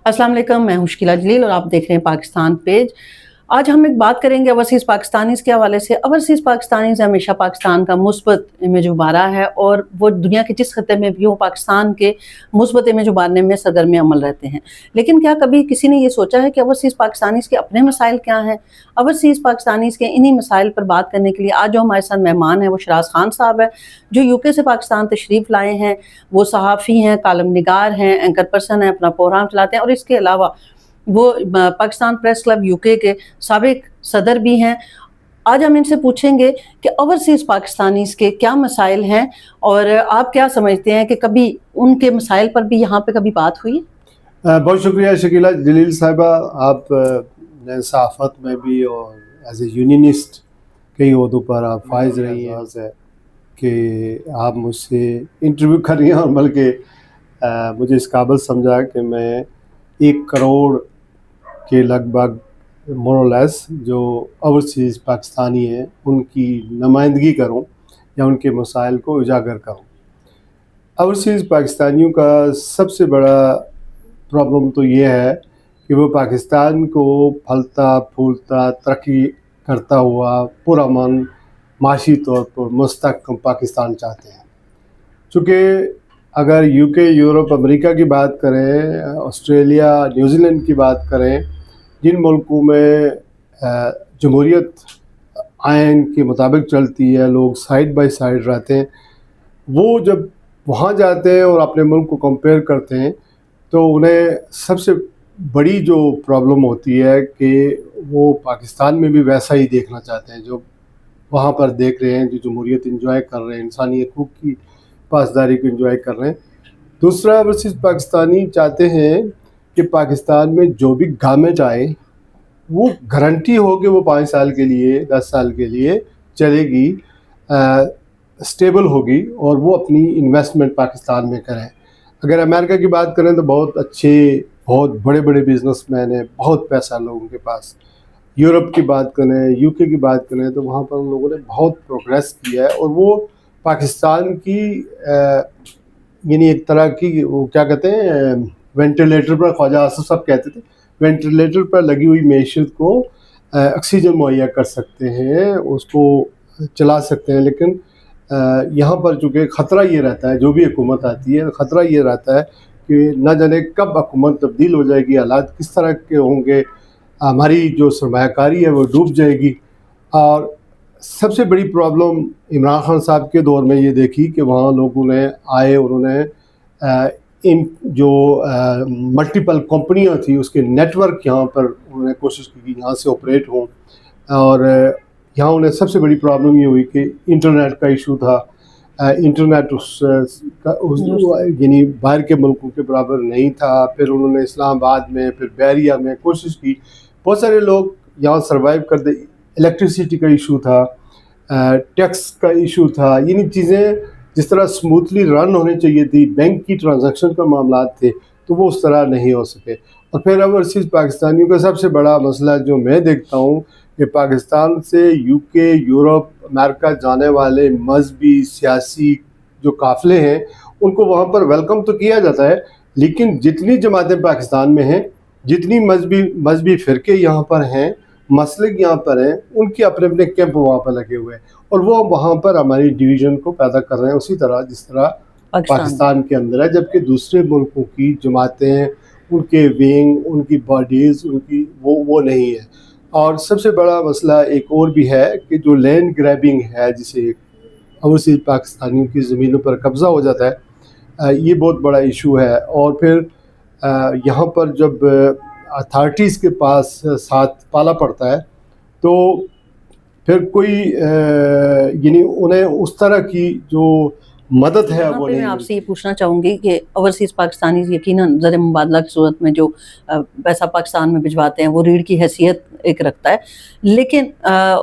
السلام علیکم، میں ہوں شکیلا جلیل اور آپ دیکھ رہے ہیں پاکستان پیج۔ آج ہم ایک بات کریں گے اوورسیز پاکستانیز کے حوالے سے۔ اوورسیز پاکستانیز ہمیشہ پاکستان کا مثبت امیج ابھارا ہے اور وہ دنیا کے جس خطے میں بھی ہو پاکستان کے مثبت امیج ابھارنے میں صدر میں عمل رہتے ہیں۔ لیکن کیا کبھی کسی نے یہ سوچا ہے کہ اوورسیز پاکستانیز کے اپنے مسائل کیا ہیں؟ اوورسیز پاکستانیز کے انہی مسائل پر بات کرنے کے لیے آج جو ہمارے ساتھ مہمان ہیں وہ شراز خان صاحب ہے، جو UK سے پاکستان تشریف لائے ہیں۔ وہ صحافی ہیں، کالم نگار ہیں، اینکر پرسن ہیں، اپنا پروگرام چلاتے ہیں اور اس کے علاوہ وہ پاکستان پریس کلب UK کے سابق صدر بھی ہیں۔ آج ہم ان سے پوچھیں گے کہ اوورسیز پاکستانیز کے کیا مسائل ہیں اور آپ کیا سمجھتے ہیں کہ کبھی ان کے مسائل پر بھی یہاں پہ کبھی بات ہوئی؟ بہت شکریہ شکیلا جلیل صاحبہ، آپ نے صحافت میں بھی اور ایز اے یونینسٹ کئی عہدوں پر آپ فائز رہی ہیں کہ آپ مجھ سے انٹرویو کر رہی ہیں، اور بلکہ مجھے اس قابل سمجھا کہ میں 1 کروڑ کے لگ بھگ مورلیس جو اوورسیز پاکستانی ہیں ان کی نمائندگی کروں یا ان کے مسائل کو اجاگر کروں۔ اوورسیز پاکستانیوں کا سب سے بڑا پرابلم تو یہ ہے کہ وہ پاکستان کو پھلتا پھولتا ترقی کرتا ہوا پرامن معاشی طور پر مستحکم پاکستان چاہتے ہیں۔ چونکہ اگر UK، یورپ، امریکہ کی بات کریں، آسٹریلیا، نیوزی لینڈ کی بات کریں، جن ملکوں میں جمہوریت آئین کے مطابق چلتی ہے، لوگ سائیڈ بائی سائیڈ رہتے ہیں، وہ جب وہاں جاتے ہیں اور اپنے ملک کو کمپیئر کرتے ہیں تو انہیں سب سے بڑی جو پرابلم ہوتی ہے کہ وہ پاکستان میں بھی ویسا ہی دیکھنا چاہتے ہیں جو وہاں پر دیکھ رہے ہیں، جو جمہوریت انجوائے کر رہے ہیں، انسانی حقوق کی پاسداری کو انجوائے کر رہے ہیں۔ دوسرا، اوورسیز پاکستانی چاہتے ہیں کہ پاکستان میں جو بھی گورنمنٹ آئے وہ گارنٹی ہو کہ وہ 5 سال کے لیے 10 سال کے لیے چلے گی، اسٹیبل ہوگی، اور وہ اپنی انویسٹمنٹ پاکستان میں کریں۔ اگر امریکہ کی بات کریں تو بہت اچھے، بہت بڑے بڑے بزنس مین ہیں، بہت پیسہ لوگوں کے پاس۔ یورپ کی بات کریں، UK کی بات کریں تو وہاں پر ان لوگوں نے بہت پروگریس کیا ہے، اور وہ پاکستان کی یعنی ایک طرح کی وہ کیا کہتے ہیں، وینٹیلیٹر پر، خواجہ آصف صاحب کہتے تھے وینٹیلیٹر پر لگی ہوئی معیشت کو آکسیجن مہیا کر سکتے ہیں، اس کو چلا سکتے ہیں۔ لیکن یہاں پر چونکہ خطرہ یہ رہتا ہے، جو بھی حکومت آتی ہے خطرہ یہ رہتا ہے کہ نہ جانے کب حکومت تبدیل ہو جائے گی، حالات کس طرح کے ہوں گے، ہماری جو سرمایہ کاری ہے وہ ڈوب جائے گی۔ اور سب سے بڑی پرابلم عمران خان صاحب کے دور میں یہ دیکھی کہ وہاں لوگوں نے آئے، انہوں نے ان جو ملٹیپل کمپنیاں تھیں اس کے نیٹ ورک یہاں پر انہوں نے کوشش کی کہ یہاں سے آپریٹ ہوں، اور یہاں انہیں سب سے بڑی پرابلم یہ ہوئی کہ انٹرنیٹ کا ایشو تھا۔ انٹرنیٹ یعنی باہر کے ملکوں کے برابر نہیں تھا۔ پھر انہوں نے اسلام آباد میں، پھر بحریہ میں کوشش کی، بہت سارے لوگ یہاں سروائیو کرتے۔ الیکٹریسٹی کا ایشو تھا، ٹیکس کا ایشو تھا، یعنی چیزیں جس طرح سموتھلی رن ہونی چاہیے تھی، بینک کی ٹرانزیکشن کا معاملات تھے، تو وہ اس طرح نہیں ہو سکے۔ اور پھر اوورسیز پاکستانیوں کا سب سے بڑا مسئلہ جو میں دیکھتا ہوں کہ پاکستان سے UK، یورپ، امریکہ جانے والے مذہبی سیاسی جو قافلے ہیں ان کو وہاں پر ویلکم تو کیا جاتا ہے، لیکن جتنی جماعتیں پاکستان میں ہیں، جتنی مذہبی فرقے یہاں پر ہیں، مسلک یہاں پر ہیں، ان کے اپنے اپنے کیمپ وہاں پر لگے ہوئے ہیں، اور وہ وہاں پر ہماری ڈویژن کو پیدا کر رہے ہیں اسی طرح جس طرح پاکستان کے اندر ہے۔ جبکہ دوسرے ملکوں کی جماعتیں، ان کے ونگ، ان کی باڈیز، ان کی وہ نہیں ہے۔ اور سب سے بڑا مسئلہ ایک اور بھی ہے کہ جو لینڈ گریبنگ ہے، جسے اوورسیز پاکستانیوں کی زمینوں پر قبضہ ہو جاتا ہے، یہ بہت بڑا ایشو ہے۔ اور پھر یہاں پر جب اتھارٹیز کے پاس ساتھ پالا پڑتا ہے تو پھر کوئی یعنی انہیں اس طرح کی جو مدد ہے وہ نہیں۔ میں آپ سے یہ پوچھنا چاہوں گی کہ اوورسیز پاکستانی یقیناً زر مبادلہ کی صورت میں جو پیسہ پاکستان میں بھجواتے ہیں وہ ریڑھ کی حیثیت ایک رکھتا ہے، لیکن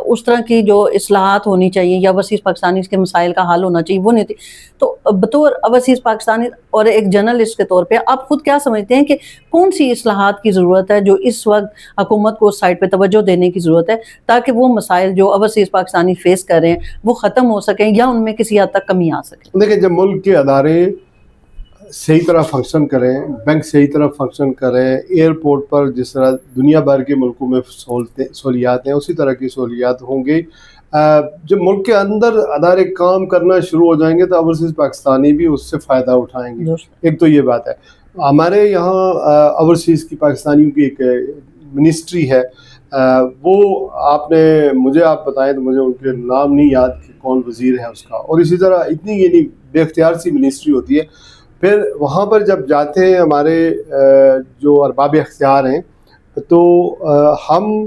اس طرح کی جو اصلاحات ہونی چاہیے یا اوورسیز پاکستانی کے مسائل کا حل ہونا چاہیے وہ نہیں تھی۔ تو بطور اوورسیز پاکستانی اور ایک جرنلسٹ کے طور پہ آپ خود کیا سمجھتے ہیں کہ کون سی اصلاحات کی ضرورت ہے جو اس وقت حکومت کو اس سائٹ پہ توجہ دینے کی ضرورت ہے تاکہ وہ مسائل جو اوورسیز پاکستانی فیس کر رہے ہیں وہ ختم ہو سکیں یا ان میں کسی حد تک کمی آ سکے؟ دیکھیں، جب ملک کے ادارے صحیح طرح فنکشن کریں, بینک صحیح طرح فنکشن کریں, ایئرپورٹ پر جس طرح دنیا بھر کے ملکوں میں سہولیات ہیں اسی طرح کی سہولیات ہوں گی. جب ملک کے اندر ادارے کام کرنا شروع ہو جائیں گے تو اوورسیز پاکستانی بھی اس سے فائدہ اٹھائیں گے. ایک تو یہ بات ہے. ہمارے یہاں اوورسیز کی پاکستانیوں کی ایک منسٹری ہے, وہ آپ بتائیں تو مجھے ان کے نام نہیں یاد کہ کون وزیر ہے اس کا. اور اسی طرح اتنی یعنی بے اختیار سی منسٹری ہوتی ہے. پھر وہاں پر جب جاتے ہیں ہمارے جو ارباب اختیار ہیں, تو ہم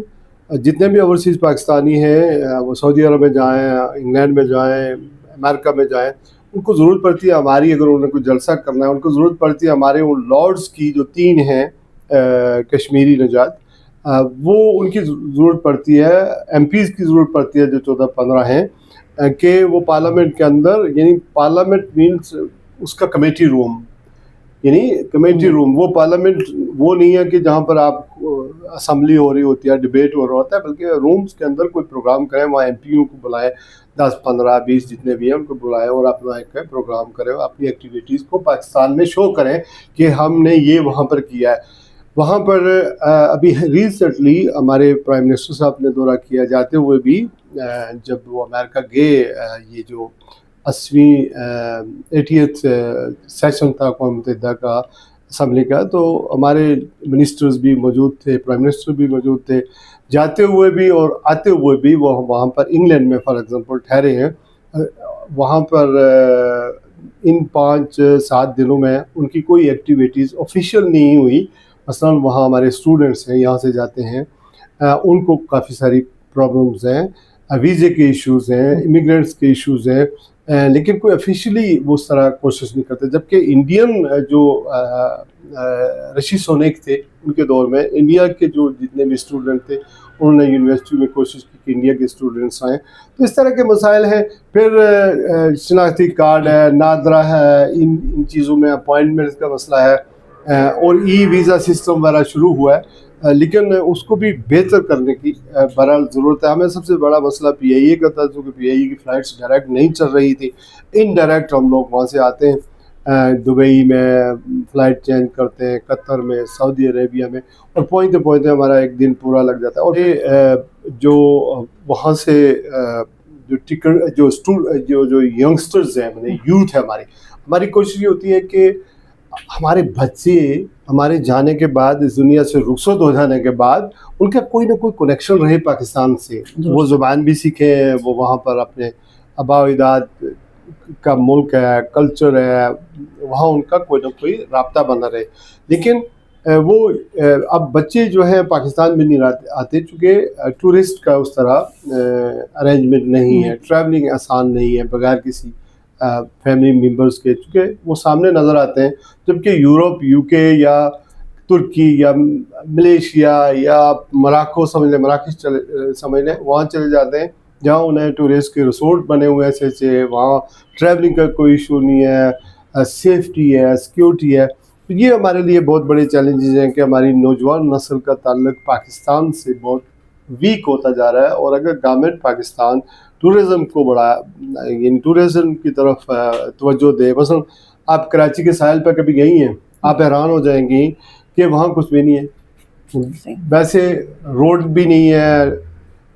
جتنے بھی اوورسیز پاکستانی ہیں وہ سعودی عرب میں جائیں, انگلینڈ میں جائیں, امریکہ میں جائیں, ان کو ضرورت پڑتی ہے ہماری, اگر انہوں نے کوئی جلسہ کرنا ہے ان کو ضرورت پڑتی ہے ہمارے ان لارڈس کی جو 3 ہیں کشمیری نژاد, وہ ان کی ضرورت پڑتی ہے, ایم پیز کی ضرورت پڑتی ہے جو 14-15 ہیں, کہ وہ پارلیمنٹ کے اندر, یعنی پارلیمنٹ مینس اس کا کمیٹی روم, یعنی کمیٹی روم, وہ پارلیمنٹ وہ نہیں ہے کہ جہاں پر آپ اسمبلی ہو رہی ہوتی ہے, ڈبیٹ ہو رہا ہوتا ہے, بلکہ رومز کے اندر کوئی پروگرام کریں, وہاں ایم پیوں کو بلائیں, 10-15-20 جتنے بھی ہیں ان کو بلائیں اور اپنا ایک پروگرام کریں, اپنی ایکٹیویٹیز کو پاکستان میں شو کریں کہ ہم نے یہ وہاں پر کیا ہے. وہاں پر ابھی ریسنٹلی ہمارے پرائم منسٹر صاحب نے دورہ کیا, جاتے ہوئے بھی جب وہ امریکہ گئے, یہ جو 80th سیشن تھا اقوام متحدہ کا اسمبلی کا, تو ہمارے منسٹرز بھی موجود تھے, پرائم منسٹر بھی موجود تھے. جاتے ہوئے بھی اور آتے ہوئے بھی وہ وہاں پر انگلینڈ میں فار ایگزامپل ٹھہرے ہیں. وہاں پر ان 5-7 دنوں میں ان کی کوئی ایکٹیویٹیز آفیشیل نہیں ہوئی. مثلا وہاں ہمارے اسٹوڈنٹس ہیں, یہاں سے جاتے ہیں, ان کو کافی ساری پرابلمز ہیں, ویزے کے ایشوز ہیں, امیگرینٹس کے ایشوز ہیں, لیکن کوئی آفیشیلی وہ اس طرح کوشش نہیں کرتے. جبکہ انڈین جو رشی سونیک تھے ان کے دور میں, انڈیا کے جو جتنے بھی اسٹوڈنٹ تھے انہوں نے یونیورسٹی میں کوشش کی کہ انڈیا کے اسٹوڈنٹس آئیں. تو اس طرح کے مسائل ہیں. پھر شناختی کارڈ ہے, نادرا ہے, ان چیزوں میں اپوائنٹمنٹس کا مسئلہ ہے, اور ای ویزا سسٹم وغیرہ شروع ہوا ہے, لیکن اس کو بھی بہتر کرنے کی بہرحال ضرورت ہے. ہمیں سب سے بڑا مسئلہ پی آئی اے کا تھا, کیونکہ پی آئی اے کی فلائٹس ڈائریکٹ نہیں چل رہی تھی, انڈائریکٹ ہم لوگ وہاں سے آتے ہیں, دبئی میں فلائٹ چینج کرتے ہیں, قطر میں, سعودی عربیہ میں, اور پہنچتے ہمارا ایک دن پورا لگ جاتا ہے. اور یہ جو وہاں سے جو ٹکٹ جو ینگسٹرز ہیں, یوتھ ہے ہماری کوشش یہ ہوتی ہے کہ ہمارے بچے ہمارے جانے کے بعد, اس دنیا سے رخصت ہو جانے کے بعد, ان کا کوئی نہ کوئی کنیکشن رہے پاکستان سے. وہ زبان بھی سیکھیں, وہ وہاں پر اپنے آباء و اجداد کا ملک ہے, کلچر ہے, وہاں ان کا کوئی نہ کوئی رابطہ بنا رہے. لیکن وہ اب بچے جو ہیں پاکستان میں نہیں آتے, چونکہ ٹورسٹ کا اس طرح ارینجمنٹ نہیں ہے, ٹریولنگ آسان نہیں ہے بغیر کسی فیملی ممبرس کے, چونکہ وہ سامنے نظر آتے ہیں. جبکہ یورپ, یو کے یا ترکی یا ملیشیا یا مراکو سمجھ لیں, مراکش سمجھ لیں, وہاں چلے جاتے ہیں جہاں انہیں ٹورسٹ کے ریسورٹ بنے ہوئے ہیں ایسے, وہاں ٹریولنگ کا کوئی ایشو نہیں ہے, سیفٹی ہے, سیکیورٹی ہے. تو یہ ہمارے لیے بہت بڑے چیلنجز ہیں کہ ہماری نوجوان نسل کا تعلق پاکستان سے بہت ویک ہوتا جا رہا ہے. اور اگر گورنمنٹ پاکستان ٹورزم کو بڑھا, یعنی ٹورزم کی طرف توجہ دے. مثلا آپ کراچی کے ساحل پہ کبھی گئی ہیں, آپ حیران ہو جائیں گی کہ وہاں کچھ بھی نہیں ہے, ویسے روڈ بھی نہیں ہے,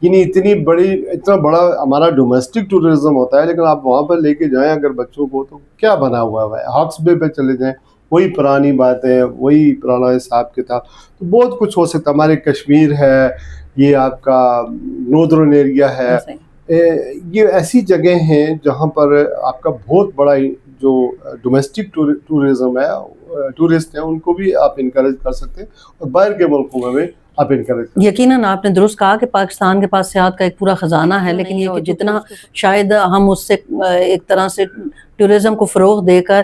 یعنی اتنا بڑا ہمارا ڈومیسٹک ٹورزم ہوتا ہے. لیکن آپ وہاں پر لے کے جائیں اگر بچوں کو, تو کیا بنا ہوا ہے. ہاکس بے پہ چلے جائیں, وہی پرانی باتیں, وہی پرانا حساب کتاب. تو بہت کچھ ہو سکتا. ہمارے کشمیر ہے, یہ آپ کا نوردرن ایریا ہے, یہ ایسی جگہ ہیں جہاں پر آپ کا بہت بڑا جو ڈومیسٹک ٹورزم ہے, ٹورسٹ ہیں, ان کو بھی آپ انکریج کر سکتے ہیں, اور باہر کے ملکوں میں بھی آپ انکریج کر سکتے ہیں. یقیناً آپ نے درست کہا کہ پاکستان کے پاس سیاحت کا ایک پورا خزانہ ہے, لیکن یہ کہ جتنا شاید ہم اس سے ایک طرح سے ٹورزم کو فروغ دے کر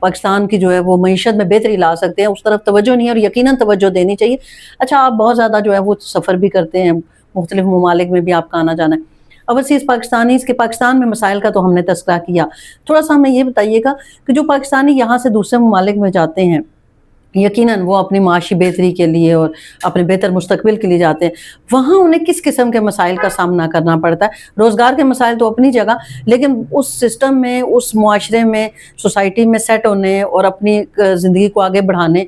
پاکستان کی جو ہے وہ معیشت میں بہتری لا سکتے ہیں, اس طرف توجہ نہیں ہے, اور یقیناً توجہ دینی چاہیے. اچھا, آپ بہت زیادہ جو ہے وہ سفر بھی کرتے ہیں, مختلف ممالک میں بھی آپ کا آنا جانا ہے. اوورسیز پاکستانیز کے پاکستان میں مسائل کا تو ہم نے تذکرہ کیا, تھوڑا سا ہمیں یہ بتائیے گا کہ جو پاکستانی یہاں سے دوسرے ممالک میں جاتے ہیں یقیناً وہ اپنی معاشی بہتری کے لیے اور اپنے بہتر مستقبل کے لیے جاتے ہیں، وہاں انہیں کس قسم کے مسائل کا سامنا کرنا پڑتا ہے؟ روزگار کے مسائل تو اپنی جگہ، لیکن اس سسٹم میں، اس معاشرے میں، سوسائٹی میں سیٹ ہونے اور اپنی زندگی کو آگے بڑھانے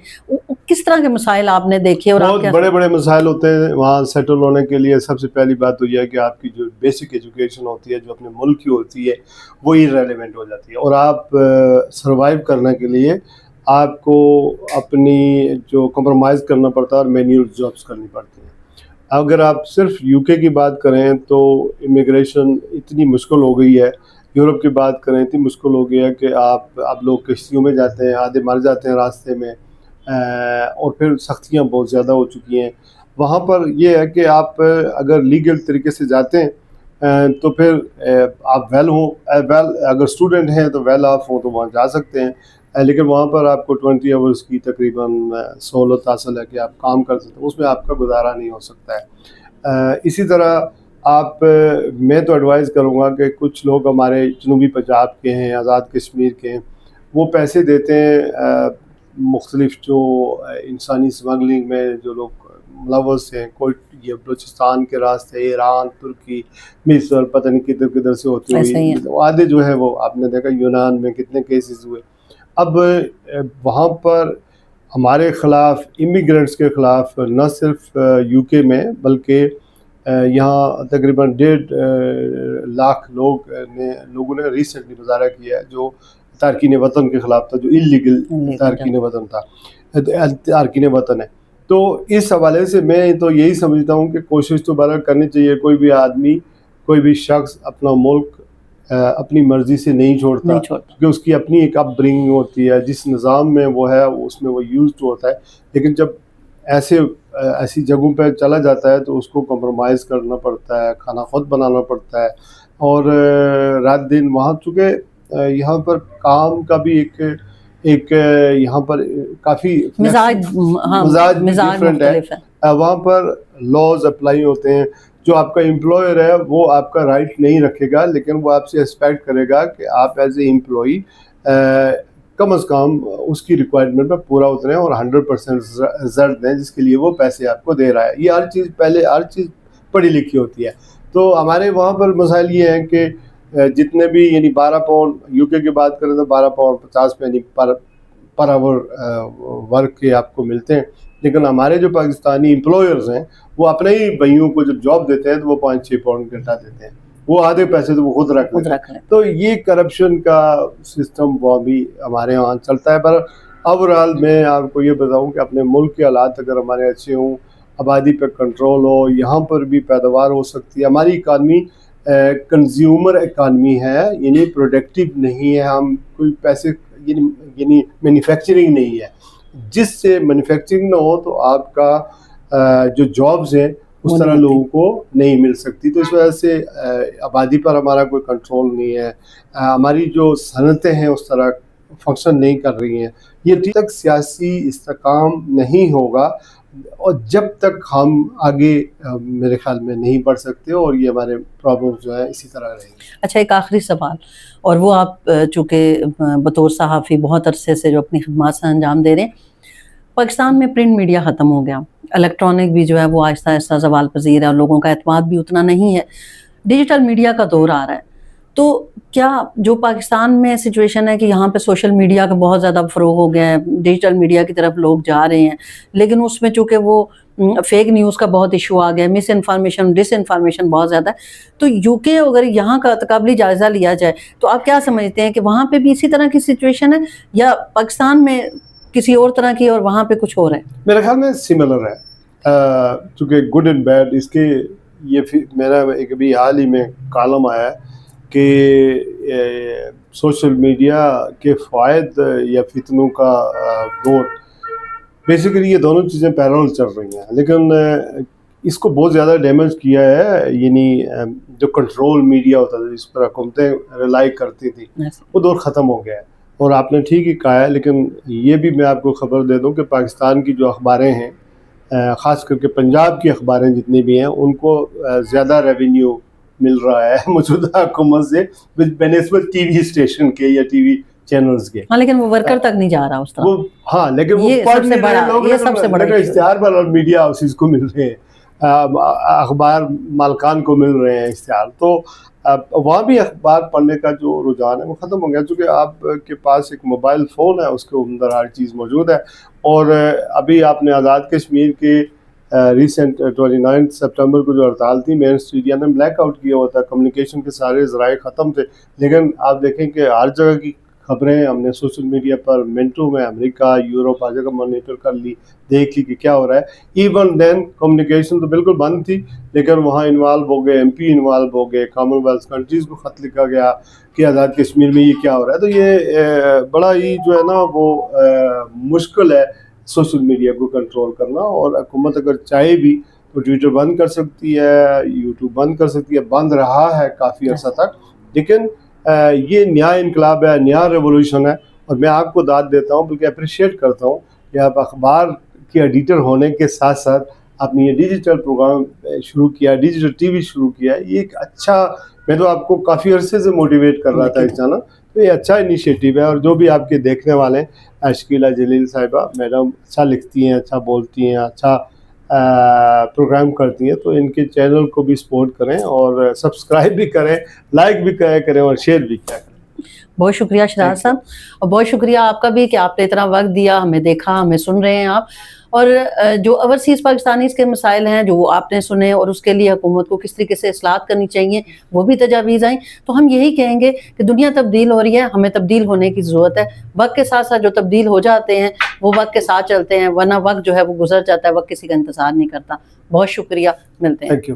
کس طرح کے مسائل آپ نے دیکھے؟ اور بہت بڑے بڑے مسائل ہوتے ہیں وہاں سیٹل ہونے کے لیے. سب سے پہلی بات تو یہ ہے کہ آپ کی جو بیسک ایجوکیشن ہوتی ہے جو اپنے ملک کی ہوتی ہے وہ irrelevant ہو جاتی ہے, اور آپ سروائیو کرنے کے لیے آپ کو اپنی جو کمپرومائز کرنا پڑتا ہے اور مینیول جابس کرنی پڑتی ہیں. اگر آپ صرف UK کی بات کریں تو امیگریشن اتنی مشکل ہو گئی ہے, یورپ کی بات کریں اتنی مشکل ہو گئی ہے کہ آپ لوگ کشتیوں میں جاتے ہیں, آدھے مر جاتے ہیں راستے میں, اور پھر سختیاں بہت زیادہ ہو چکی ہیں. وہاں پر یہ ہے کہ آپ اگر لیگل طریقے سے جاتے ہیں تو پھر آپ اگر اسٹوڈنٹ ہیں تو ویل آف ہوں تو وہاں جا سکتے ہیں, لیکن وہاں پر آپ کو 20 آورس کی تقریباً سہولت حاصل ہے کہ آپ کام کر سکتے ہیں, اس میں آپ کا گزارا نہیں ہو سکتا ہے. اسی طرح میں تو ایڈوائز کروں گا کہ کچھ لوگ ہمارے جنوبی پنجاب کے ہیں, آزاد کشمیر کے ہیں, وہ پیسے دیتے ہیں مختلف جو انسانی اسمگلنگ میں جو لوگ ملوث ہیں, کوئی یہ بلوچستان کے راستے, ایران, ترکی, مصر, پتہ نہیں کدھر کدھر سے ہوتے ہوئی, آدھے جو ہے وہ آپ نے دیکھا یونان میں کتنے کیسز ہوئے. اب وہاں پر ہمارے خلاف, امیگرینٹس کے خلاف, نہ صرف UK میں بلکہ یہاں تقریباً 1.5 لاکھ لوگوں نے ریسنٹلی مظاہرہ کیا ہے جو تارکین وطن کے خلاف تھا, جو انلیگل تارکین وطن تھا, تارکین وطن ہے. تو اس حوالے سے میں تو یہی سمجھتا ہوں کہ کوشش تو برابر کرنی چاہیے. کوئی بھی آدمی, کوئی بھی شخص اپنا ملک اپنی مرضی سے نہیں چھوڑتا, کیونکہ اس کی اپنی ایک اپ برنگنگ ہوتی ہے, جس نظام میں وہ ہے اس میں وہ یوزڈ ہوتا ہے. لیکن جب ایسی جگہوں پہ چلا جاتا ہے تو اس کو کمپرومائز کرنا پڑتا ہے, کھانا خود بنانا پڑتا ہے, اور رات دن وہاں, چونکہ یہاں پر کام کا بھی ایک یہاں پر کافی مزاج ڈفرینٹ ہے. وہاں پر لاز اپلائی ہوتے ہیں, جو آپ کا امپلائر ہے وہ آپ کا رائٹ نہیں رکھے گا, لیکن وہ آپ سے ایکسپیکٹ کرے گا کہ آپ ایز اے امپلائی کم از کم اس کی ریکوائرمنٹ پہ پورا اتریں اور 100% رزلٹ دیں, جس کے لیے وہ پیسے آپ کو دے رہا ہے. یہ ہر چیز پڑھی لکھی ہوتی ہے. تو ہمارے وہاں پر مسائل یہ ہیں کہ جتنے بھی یعنی 12 پاؤنڈ UK کی بات کریں تو 12 پاؤنڈ 50 پینی پر آور ورک کے آپ کو ملتے ہیں, لیکن ہمارے جو پاکستانی امپلائرز ہیں وہ اپنے ہی بھائیوں کو جب جاب دیتے ہیں تو وہ 5-6 پاؤنڈ گھنٹہ دیتے ہیں, وہ آدھے پیسے تو وہ خود رکھ لیتے ہیں. تو یہ کرپشن کا سسٹم وہ بھی ہمارے یہاں چلتا ہے. پر اوورآل میں آپ کو یہ بتاؤں کہ اپنے ملک کے حالات اگر ہمارے اچھے ہوں, آبادی پہ کنٹرول ہو, یہاں پر بھی پیداوار ہو سکتی ہے. ہماری اکانومی کنزیومر اکانومی ہے, یعنی پروڈکٹیو نہیں ہے. ہم کوئی پیسے یعنی مینوفیکچرنگ نہیں ہے. جس سے مینوفیکچرنگ نہ ہو تو آپ کا جو جابز ہیں اس طرح لوگوں کو نہیں مل سکتی. تو اس وجہ سے آبادی پر ہمارا کوئی کنٹرول نہیں ہے. ہماری جو صنعتیں ہیں اس طرح فنکشن نہیں کر رہی ہیں. یہ جب تک سیاسی استحکام نہیں ہوگا اور جب تک ہم آگے میرے خیال میں نہیں بڑھ سکتے, اور یہ ہمارے پرابلم جو ہے اسی طرح رہیں گے. اچھا, ایک آخری سوال, اور وہ آپ چونکہ بطور صحافی بہت عرصے سے جو اپنی خدمات سے انجام دے رہے ہیں, پاکستان میں پرنٹ میڈیا ختم ہو گیا, الیکٹرانک بھی جو ہے وہ آہستہ آہستہ زوال پذیر ہے, اور لوگوں کا اعتماد بھی اتنا نہیں ہے. ڈیجیٹل میڈیا کا دور آ رہا ہے, تو کیا جو پاکستان میں سچویشن ہے کہ یہاں پہ سوشل میڈیا کا بہت زیادہ فروغ ہو گیا ہے, ڈیجیٹل میڈیا کی طرف لوگ جا رہے ہیں, لیکن اس میں چونکہ وہ فیک نیوز کا بہت ایشو آ گیا ہے, مس انفارمیشن, ڈس انفارمیشن بہت زیادہ ہے, تو UK اگر یہاں کا قابلی جائزہ لیا جائے تو آپ کیا سمجھتے ہیں کہ وہاں پہ بھی اسی طرح کی سچویشن ہے, یا پاکستان میں کسی اور طرح کی اور وہاں پہ کچھ اور ہے؟ میرے خیال میں سملر ہے, چونکہ گڈ اینڈ بیڈ. اس کے یہ میرا ایک ابھی حال ہی میں کالم آیا ہے کہ سوشل میڈیا کے فوائد یا فتنوں کا دور, بیسیکلی یہ دونوں چیزیں پیرل چل رہی ہیں, لیکن اس کو بہت زیادہ ڈیمیج کیا ہے. یعنی جو کنٹرول میڈیا ہوتا تھا جس پر حکومتیں ریلائی کرتی تھی, وہ دور ختم ہو گیا ہے. اور آپ نے ٹھیک ہی کہا ہے, لیکن یہ بھی میں آپ کو خبر دے دوں کہ پاکستان کی جو اخباریں ہیں, خاص کر کے پنجاب کی اخباریں جتنی بھی ہیں, ان کو زیادہ ریونیو مل رہا ہے موجودہ حکومت سے بنسبت TV اسٹیشن کے یا TV چینلز کے. ہاں لیکن وہ ورکر تک نہیں جا رہا اس طرح. وہ ہاں لیکن وہ یہ پڑھ سب سے نہیں رہے بڑا لوگ, یہ سب سے بڑا اشتہار پر اور میڈیا ہاؤسز کو مل رہے ہیں, اخبار مالکان کو مل رہے ہیں اشتہار. تو وہاں بھی اخبار پڑھنے کا جو رجحان ہے وہ ختم ہو گیا, چونکہ آپ کے پاس ایک موبائل فون ہے, اس کے اندر ہر چیز موجود ہے. اور ابھی آپ نے آزاد کشمیر کے ریسنٹ 29 سپٹمبر کو جو ہڑتال تھی, مین اسٹریٹ نے بلیک آؤٹ کیا ہوا تھا, کمیونیکیشن کے سارے ذرائع ختم تھے. لیکن آپ دیکھیں کہ ہر جگہ کی خبریں ہم نے سوشل میڈیا پر منٹوں میں امریکہ یورپ ہر جگہ مانیٹر کر لی, دیکھ لی کہ کیا ہو رہا ہے. ایون دین کمیونیکیشن تو بالکل بند تھی, لیکن وہاں انوالو ہو گئے, MP انوالو ہو گئے, کامن ویلتھ کنٹریز کو خط لکھا گیا کہ آزاد کشمیر میں یہ کیا ہو رہا ہے. تو یہ بڑا ہی جو ہے نا وہ مشکل ہے سوشل میڈیا کو کنٹرول کرنا. اور حکومت اگر چاہے بھی تو ٹویٹر بند کر سکتی ہے, یوٹیوب بند کر سکتی ہے, بند رہا ہے کافی عرصہ تک. لیکن یہ نیا انقلاب ہے, نیا ریولوشن ہے, اور میں آپ کو داد دیتا ہوں, بلکہ اپریشیٹ کرتا ہوں کہ آپ اخبار کے ایڈیٹر ہونے کے ساتھ ساتھ آپ نے یہ ڈیجیٹل پروگرام شروع کیا, ڈیجیٹل ٹی وی شروع کیا. یہ ایک اچھا, میں تو آپ کو کافی عرصے سے موٹیویٹ کر رہا تھا اس چینل, تو یہ اچھا انیشیٹو ہے. اور جو بھی آپ کے دیکھنے والے ہیں, شکیلہ جلیل صاحبہ میڈم اچھا لکھتی ہیں, اچھا بولتی ہیں, اچھا پروگرام کرتی ہیں, تو ان کے چینل کو بھی سپورٹ کریں اور سبسکرائب بھی کریں, لائک بھی کریں اور شیئر بھی کریں. بہت شکریہ شہزاد صاحب, اور بہت شکریہ آپ کا بھی کہ آپ نے اتنا وقت دیا, ہمیں دیکھا, ہمیں سن رہے ہیں آپ. اور جو اوورسیز پاکستانیز کے مسائل ہیں جو آپ نے سنے, اور اس کے لیے حکومت کو کس طریقے سے اصلاحات کرنی چاہیے وہ بھی تجاویز آئیں, تو ہم یہی کہیں گے کہ دنیا تبدیل ہو رہی ہے, ہمیں تبدیل ہونے کی ضرورت ہے. وقت کے ساتھ ساتھ جو تبدیل ہو جاتے ہیں وہ وقت کے ساتھ چلتے ہیں, ورنہ وقت جو ہے وہ گزر جاتا ہے, وقت کسی کا انتظار نہیں کرتا. بہت شکریہ, ملتے ہیں. Thank you.